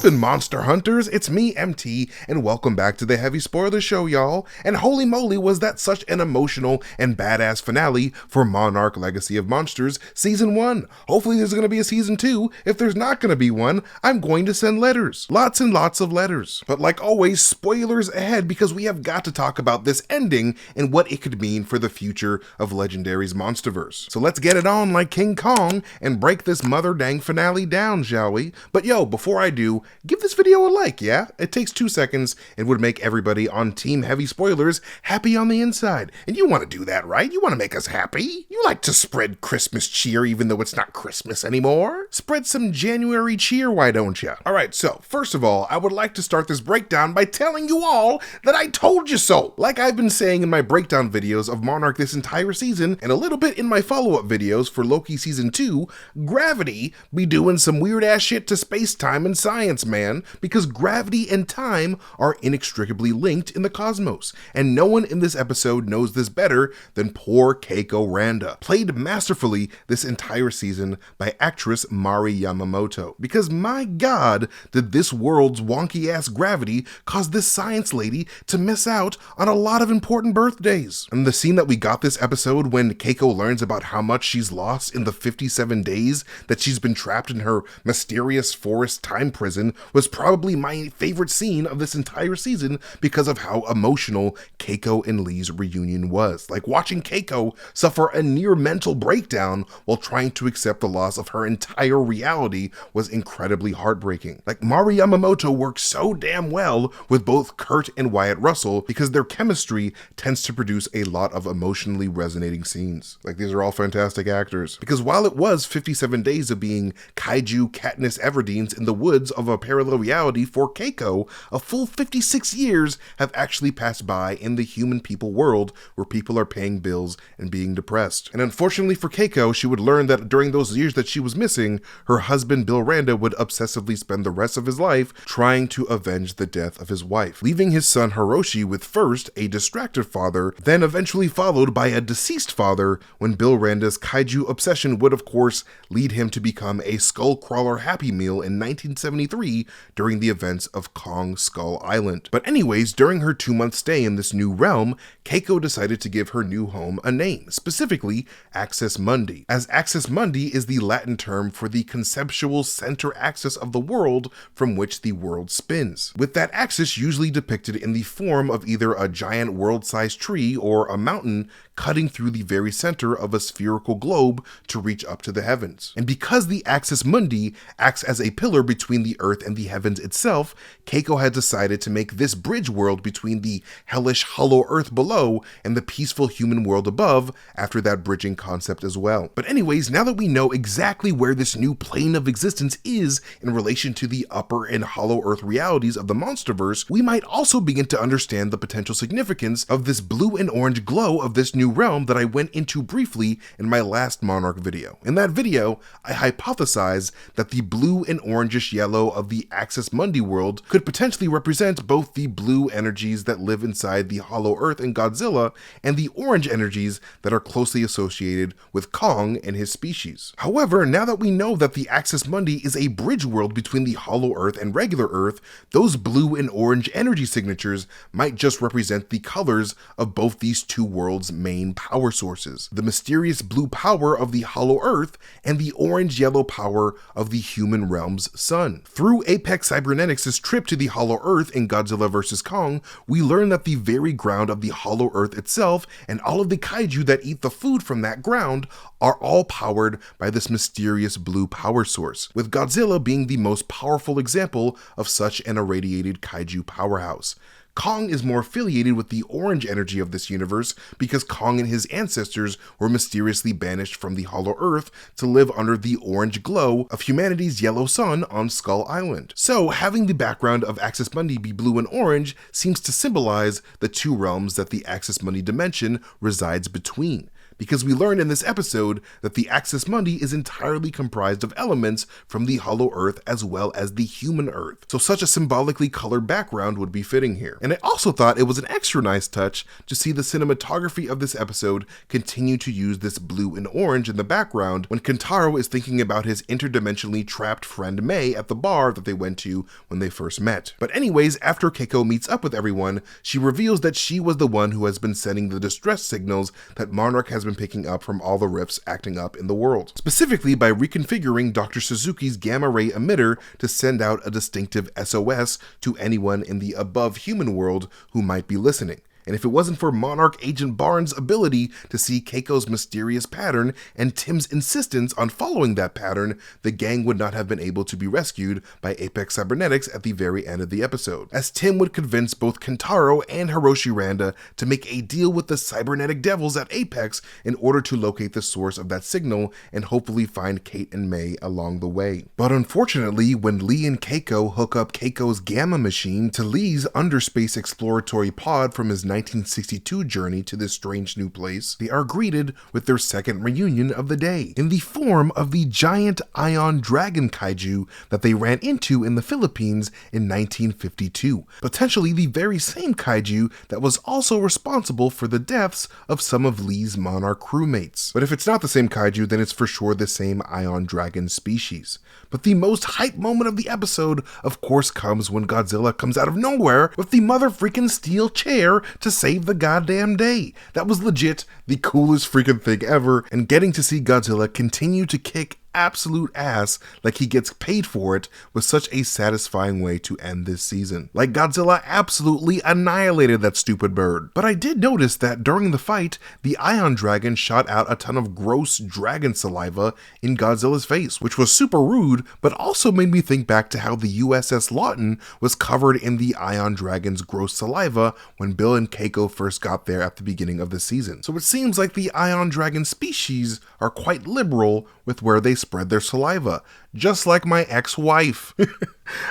poppin', monster hunters? It's me, MT, and welcome back to the Heavy Spoiler Show, y'all. And holy moly, was that such an emotional and badass finale for Monarch Legacy of Monsters Season 1. Hopefully there's gonna be a Season 2. If there's not gonna be one, I'm going to send letters. Lots and lots of letters. But like always, spoilers ahead because we have got to talk about this ending and what it could mean for the future of Legendary's Monsterverse. So let's get it on like King Kong and break this mother dang finale down, shall we? But yo, before I do, give this video a like, yeah? It takes 2 seconds and would make everybody on Team Heavy Spoilers happy on the inside. And you want to do that, right? You want to make us happy? You like to spread Christmas cheer even though it's not Christmas anymore? Spread some January cheer, why don't ya? Alright, so first of all, I would like to start this breakdown by telling you all that I told you so! Like I've been saying in my breakdown videos of Monarch this entire season, and a little bit in my follow-up videos for Loki Season 2, gravity be doing some weird-ass shit to space-time and science, man, because gravity and time are inextricably linked in the cosmos, and no one in this episode knows this better than poor Keiko Randa, played masterfully this entire season by actress Mari Yamamoto, because my god, did this world's wonky-ass gravity cause this science lady to miss out on a lot of important birthdays. And the scene that we got this episode when Keiko learns about how much she's lost in the 57 days that she's been trapped in her mysterious forest time prison was probably my favorite scene of this entire season because of how emotional Keiko and Lee's reunion was. Like watching Keiko suffer a near mental breakdown while trying to accept the loss of her entire reality was incredibly heartbreaking. Like Mari Yamamoto works so damn well with both Kurt and Wyatt Russell because their chemistry tends to produce a lot of emotionally resonating scenes. Like these are all fantastic actors. Because while it was 57 days of being kaiju Katniss Everdeen's in the woods of a parallel reality for Keiko, a full 56 years have actually passed by in the human people world where people are paying bills and being depressed. And unfortunately for Keiko, she would learn that during those years that she was missing, her husband Bill Randa would obsessively spend the rest of his life trying to avenge the death of his wife, leaving his son Hiroshi with first a distracted father, then eventually followed by a deceased father when Bill Randa's kaiju obsession would of course lead him to become a Skullcrawler Happy Meal in 1973 during the events of Kong Skull Island. But anyways, during her 2-month stay in this new realm, Keiko decided to give her new home a name, specifically Axis Mundi, as Axis Mundi is the Latin term for the conceptual center axis of the world from which the world spins, with that axis usually depicted in the form of either a giant world-sized tree or a mountain cutting through the very center of a spherical globe to reach up to the heavens. And because the Axis Mundi acts as a pillar between the earth and the heavens itself, Keiko had decided to make this bridge world between the hellish hollow earth below and the peaceful human world above after that bridging concept as well. But anyways, now that we know exactly where this new plane of existence is in relation to the upper and hollow earth realities of the Monsterverse, we might also begin to understand the potential significance of this blue and orange glow of this new realm that I went into briefly in my last Monarch video. In that video, I hypothesized that the blue and orangish yellow of the Axis Mundi world could potentially represent both the blue energies that live inside the hollow earth in Godzilla and the orange energies that are closely associated with Kong and his species. However, now that we know that the Axis Mundi is a bridge world between the hollow earth and regular earth, those blue and orange energy signatures might just represent the colors of both these two worlds' main power sources, the mysterious blue power of the hollow earth and the orange-yellow power of the human realm's sun. Through Apex Cybernetics' trip to the hollow earth in Godzilla vs. Kong, we learn that the very ground of the hollow earth itself and all of the kaiju that eat the food from that ground are all powered by this mysterious blue power source, with Godzilla being the most powerful example of such an irradiated kaiju powerhouse. Kong is more affiliated with the orange energy of this universe because Kong and his ancestors were mysteriously banished from the hollow earth to live under the orange glow of humanity's yellow sun on Skull Island. So having the background of Axis Mundi be blue and orange seems to symbolize the two realms that the Axis Mundi dimension resides between. because we learned in this episode that the Axis Mundi is entirely comprised of elements from the Hollow Earth as well as the human Earth, so such a symbolically colored background would be fitting here. And I also thought it was an extra nice touch to see the cinematography of this episode continue to use this blue and orange in the background when Kentaro is thinking about his interdimensionally trapped friend Mei at the bar that they went to when they first met. But anyways, after Keiko meets up with everyone, she reveals that she was the one who has been sending the distress signals that Monarch has been picking up from all the rifts acting up in the world, specifically by reconfiguring Dr. Suzuki's gamma ray emitter to send out a distinctive SOS to anyone in the above human world who might be listening. And if it wasn't for Monarch Agent Barnes' ability to see Keiko's mysterious pattern and Tim's insistence on following that pattern, the gang would not have been able to be rescued by Apex Cybernetics at the very end of the episode, as Tim would convince both Kentaro and Hiroshi Randa to make a deal with the cybernetic devils at Apex in order to locate the source of that signal and hopefully find Kate and Mei along the way. But unfortunately, when Lee and Keiko hook up Keiko's gamma machine to Lee's underspace exploratory pod from his 1962 journey to this strange new place, they are greeted with their second reunion of the day, in the form of the giant ion dragon kaiju that they ran into in the Philippines in 1952, potentially the very same kaiju that was also responsible for the deaths of some of Lee's Monarch crewmates. But if it's not the same kaiju, then it's for sure the same ion dragon species. But the most hype moment of the episode, of course, comes when Godzilla comes out of nowhere with the mother freaking steel chair to save the goddamn day. That was legit the coolest freaking thing ever, and getting to see Godzilla continue to kick absolute ass like he gets paid for it was such a satisfying way to end this season. Like Godzilla absolutely annihilated that stupid bird. But I did notice that during the fight, the Ion Dragon shot out a ton of gross dragon saliva in Godzilla's face, which was super rude, but also made me think back to how the USS Lawton was covered in the Ion Dragon's gross saliva when Bill and Keiko first got there at the beginning of the season. So it seems like the Ion Dragon species are quite liberal with where they spread their saliva, just like my ex-wife.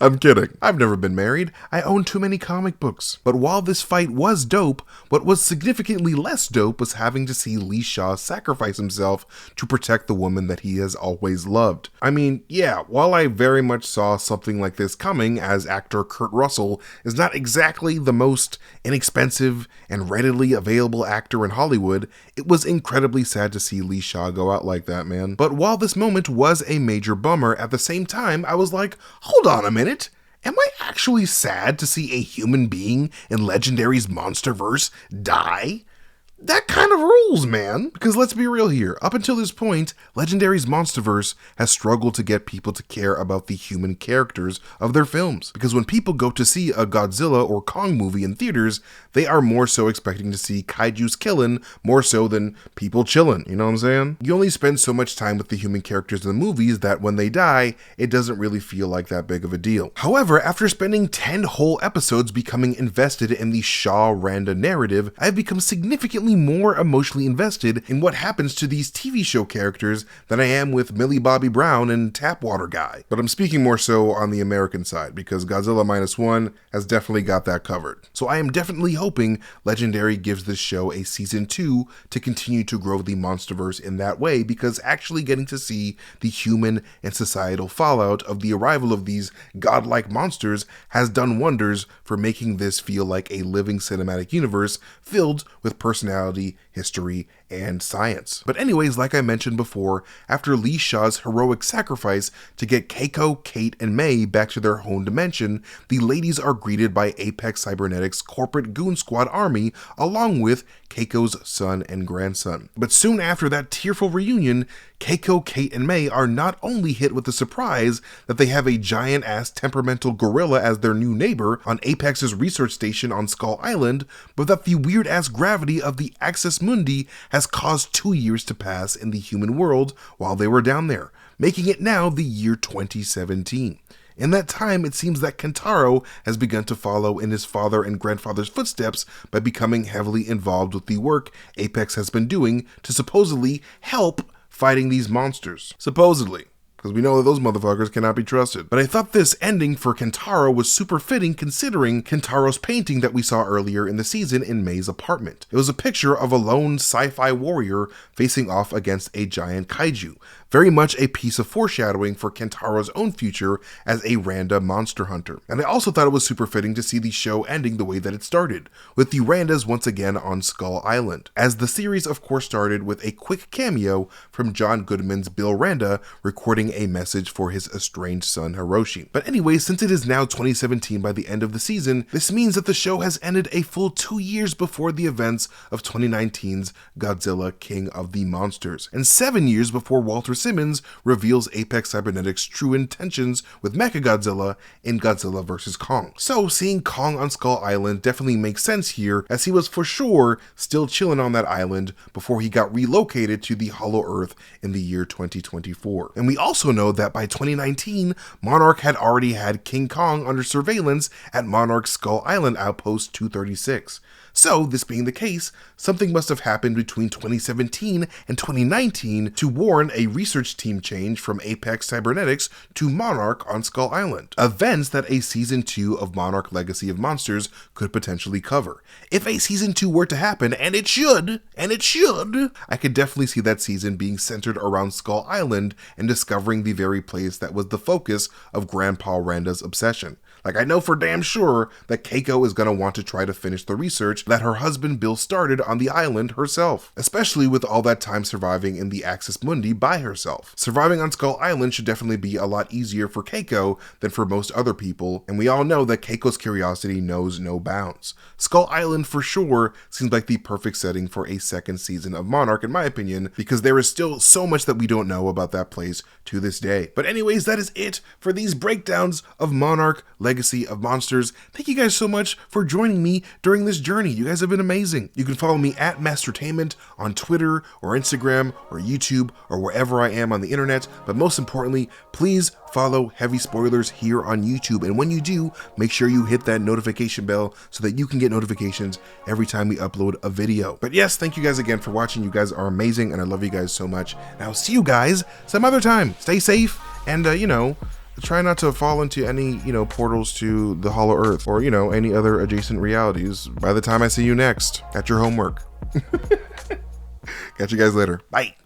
I'm kidding. I've never been married. I own too many comic books. But while this fight was dope, what was significantly less dope was having to see Lee Shaw sacrifice himself to protect the woman that he has always loved. I mean, yeah, while I very much saw something like this coming, as actor Kurt Russell is not exactly the most inexpensive and readily available actor in Hollywood, it was incredibly sad to see Lee Shaw go out like that, man. But while this moment was a major bummer, at the same time, I was like, hold on a minute. Am I actually sad to see a human being in Legendary's Monsterverse die? That kind of rules, man. Because let's be real here, up until this point, Legendary's Monsterverse has struggled to get people to care about the human characters of their films. Because when people go to see a Godzilla or Kong movie in theaters, they are more so expecting to see kaijus killing more so than people chilling, you know what I'm saying? You only spend so much time with the human characters in the movies that when they die, it doesn't really feel like that big of a deal. However, after spending 10 whole episodes becoming invested in the Shaw-Randa narrative, I've become significantly more emotionally invested in what happens to these TV show characters than I am with Millie Bobby Brown and Tapwater Guy. But I'm speaking more so on the American side, because Godzilla Minus One has definitely got that covered. So I am definitely hoping Legendary gives this show a season 2 to continue to grow the Monsterverse in that way, because actually getting to see the human and societal fallout of the arrival of these godlike monsters has done wonders for making this feel like a living cinematic universe filled with personality, history, and science. But anyways, like I mentioned before, after Lee Shaw's heroic sacrifice to get Keiko, Kate, and Mei back to their home dimension, the ladies are greeted by Apex Cybernetics' corporate goon squad army, along with Keiko's son and grandson. But soon after that tearful reunion, Keiko, Kate, and Mei are not only hit with the surprise that they have a giant-ass temperamental gorilla as their new neighbor on Apex's research station on Skull Island, but that the weird-ass gravity of the Axis Mundi has caused 2 years to pass in the human world while they were down there, making it now the year 2017. In that time, it seems that Kentaro has begun to follow in his father and grandfather's footsteps by becoming heavily involved with the work Apex has been doing to supposedly help fighting these monsters. Supposedly. because we know that those motherfuckers cannot be trusted. But I thought this ending for Kentaro was super fitting considering Kentaro's painting that we saw earlier in the season in Mei's apartment. It was a picture of a lone sci-fi warrior facing off against a giant kaiju, very much a piece of foreshadowing for Kentaro's own future as a Randa monster hunter. And I also thought it was super fitting to see the show ending the way that it started, with the Randas once again on Skull Island, as the series of course started with a quick cameo from John Goodman's Bill Randa recording a message for his estranged son Hiroshi. But anyway, since it is now 2017 by the end of the season, this means that the show has ended a full 2 years before the events of 2019's Godzilla King of the Monsters, and 7 years before Walter Simmons reveals Apex Cybernetics' true intentions with Mechagodzilla in Godzilla vs. Kong. So seeing Kong on Skull Island definitely makes sense here, as he was for sure still chilling on that island before he got relocated to the Hollow Earth in the year 2024. And we also know that by 2019, Monarch had already had King Kong under surveillance at Monarch's Skull Island Outpost 236. So, this being the case, something must have happened between 2017 and 2019 to warrant a research team change from Apex Cybernetics to Monarch on Skull Island. Events that a Season 2 of Monarch Legacy of Monsters could potentially cover. If a Season 2 were to happen, and it should, I could definitely see that season being centered around Skull Island and discovering the very place that was the focus of Grandpa Randa's obsession. Like, I know for damn sure that Keiko is going to want to try to finish the research that her husband Bill started on the island herself, especially with all that time surviving in the Axis Mundi by herself. Surviving on Skull Island should definitely be a lot easier for Keiko than for most other people, and we all know that Keiko's curiosity knows no bounds. Skull Island for sure seems like the perfect setting for a second season of Monarch in my opinion, because there is still so much that we don't know about that place to this day. But anyways, that is it for these breakdowns of Monarch Legacy of Monsters. Thank you guys so much for joining me during this journey. You guys have been amazing. You can follow me at Mastertainment on Twitter or Instagram or YouTube or wherever I am on the internet. But most importantly, please follow Heavy Spoilers here on YouTube. And when you do, make sure you hit that notification bell so that you can get notifications every time we upload a video. But yes, thank you guys again for watching. You guys are amazing and I love you guys so much. And I'll see you guys some other time. Stay safe and, try not to fall into any, portals to the Hollow Earth or, any other adjacent realities by the time I see you next at your homework. Catch you guys later. Bye.